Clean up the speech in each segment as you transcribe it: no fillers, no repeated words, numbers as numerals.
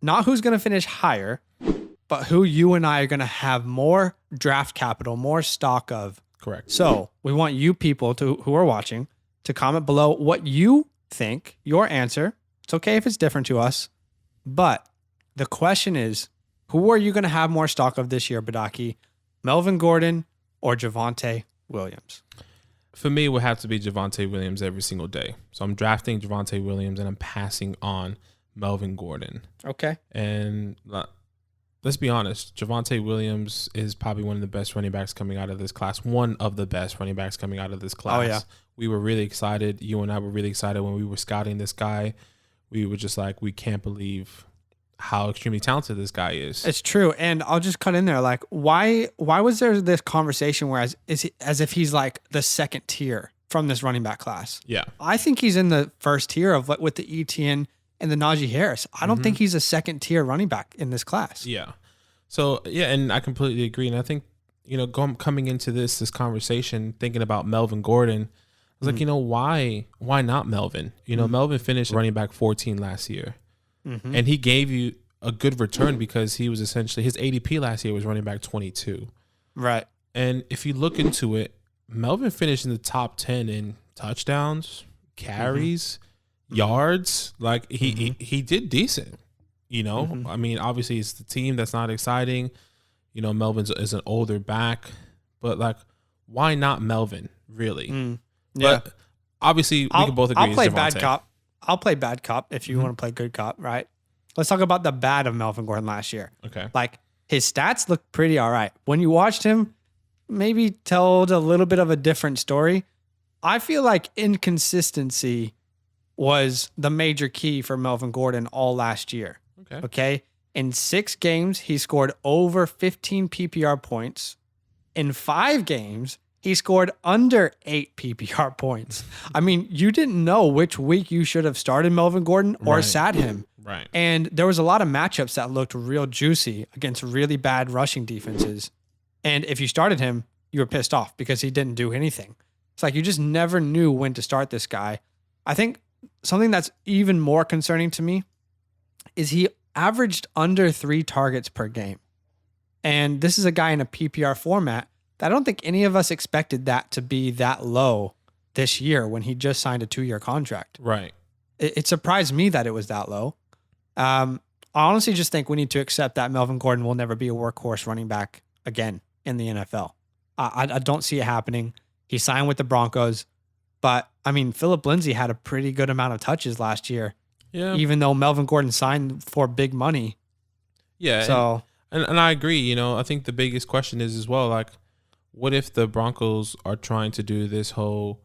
not who's going to finish higher, but who you and I are going to have more draft capital, more stock of. Correct. So we want you people who are watching to comment below what you think, your answer. It's okay if it's different to us, but the question is, who are you going to have more stock of this year, Badake? Melvin Gordon or Javonte Williams? For me, it would have to be Javonte Williams every single day. So I'm drafting Javonte Williams and I'm passing on Melvin Gordon. Okay. And let's be honest, Javonte Williams is probably one of the best running backs coming out of this class. One of the best running backs coming out of this class. Oh, yeah. We were really excited. You and I were really excited when we were scouting this guy. We were just like, we can't believe how extremely talented this guy is. It's true. And I'll just cut in there. Like, why was there this conversation where as if he's like the second tier from this running back class? Yeah. I think he's in the first tier of with the Etienne and the Najee Harris. I don't think he's a second tier running back in this class. Yeah. So, yeah, and I completely agree. And I think, coming into this conversation, thinking about Melvin Gordon, I was like, why not Melvin? Melvin finished running back 14 last year. Mm-hmm. And he gave you a good return because he was essentially, his ADP last year was running back 22. Right. And if you look into it, Melvin finished in the top 10 in touchdowns, carries, yards. Like he did decent, I mean, obviously it's the team that's not exciting. Melvin is an older back, but like, why not Melvin really? Yeah. But obviously we can both agree. I'll play Javonte. bad cop. I'll play bad cop if you want to play good cop, right? Let's talk about the bad of Melvin Gordon last year. Okay. Like, his stats look pretty all right. When you watched him, maybe told a little bit of a different story. I feel like inconsistency was the major key for Melvin Gordon all last year. Okay. In 6 games, he scored over 15 PPR points. In 5 games, he scored under 8 PPR points. I mean, you didn't know which week you should have started Melvin Gordon or sat him. Right. And there was a lot of matchups that looked real juicy against really bad rushing defenses. And if you started him, you were pissed off because he didn't do anything. It's like you just never knew when to start this guy. I think something that's even more concerning to me is he averaged under 3 targets per game. And this is a guy in a PPR format. I don't think any of us expected that to be that low this year when he just signed a 2-year contract. Right. It surprised me that it was that low. I honestly just think we need to accept that Melvin Gordon will never be a workhorse running back again in the NFL. I don't see it happening. He signed with the Broncos, but I mean, Phillip Lindsay had a pretty good amount of touches last year. Yeah. Even though Melvin Gordon signed for big money. Yeah. So, and I agree. I think the biggest question is as well, like, what if the Broncos are trying to do this whole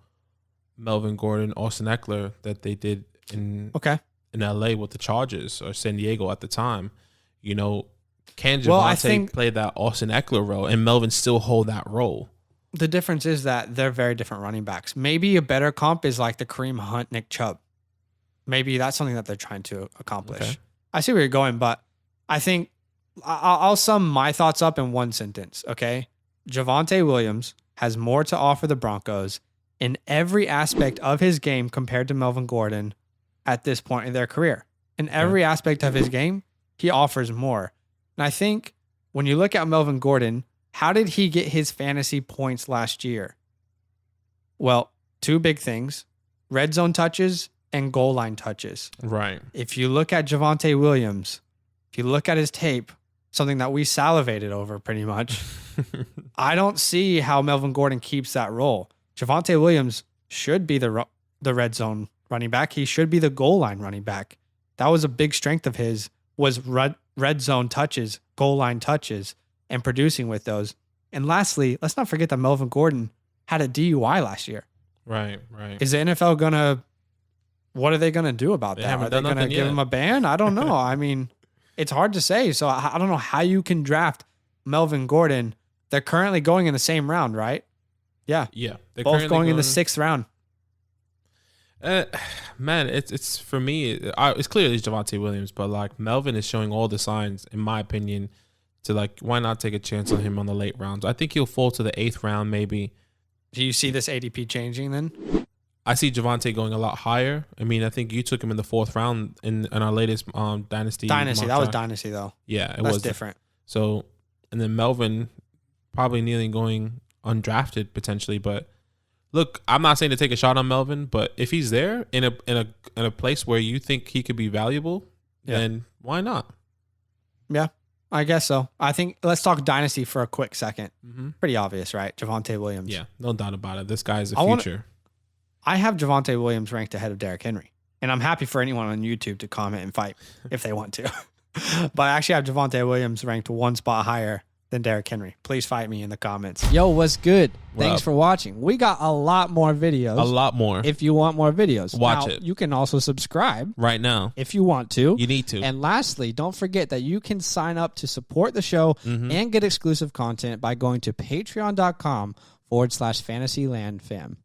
Melvin Gordon, Austin Eckler that they did in LA with the Chargers or San Diego at the time? Can Javonte play that Austin Eckler role and Melvin still hold that role? The difference is that they're very different running backs. Maybe a better comp is like the Kareem Hunt, Nick Chubb. Maybe that's something that they're trying to accomplish. Okay. I see where you're going, but I think I'll sum my thoughts up in one sentence, okay? Javonte Williams has more to offer the Broncos in every aspect of his game compared to Melvin Gordon at this point in their career. In every aspect of his game, he offers more. And I think when you look at Melvin Gordon, how did he get his fantasy points last year? Well, 2 big things, red zone touches and goal line touches. Right. If you look at Javonte Williams, if you look at his tape, something that we salivated over pretty much, I don't see how Melvin Gordon keeps that role. Javonte Williams should be the red zone running back. He should be the goal line running back. That was a big strength of his, was red zone touches, goal line touches, and producing with those. And lastly, let's not forget that Melvin Gordon had a DUI last year. Right. Is the NFL what are they going to do about that? Are they going to give him a ban? I don't know. I mean, it's hard to say. So I don't know how you can draft Melvin Gordon. They're currently going in the same round, right? Yeah. They're both going in the 6th round. Man, it's for me, it's clearly Javonte Williams, but like Melvin is showing all the signs, in my opinion, to like, why not take a chance on him on the late rounds? I think he'll fall to the 8th round, maybe. Do you see this ADP changing then? I see Javonte going a lot higher. I mean, I think you took him in the 4th round in our latest Dynasty. That was Dynasty, though. Yeah, it was different. So, and then Melvin probably nearly going undrafted potentially. But look, I'm not saying to take a shot on Melvin, but if he's there in a place where you think he could be valuable, then why not? Yeah, I guess so. I think let's talk Dynasty for a quick second. Mm-hmm. Pretty obvious, right? Javonte Williams. Yeah, no doubt about it. This guy is the future. I have Javonte Williams ranked ahead of Derrick Henry, and I'm happy for anyone on YouTube to comment and fight if they want to. But I actually have Javonte Williams ranked 1 spot higher than Derrick Henry. Please fight me in the comments. Yo, what's good? Thanks for watching. We got a lot more videos. A lot more. If you want more videos. Watch it. You can also subscribe. Right now. If you want to. You need to. And lastly, don't forget that you can sign up to support the show and get exclusive content by going to patreon.com/fantasylandfam.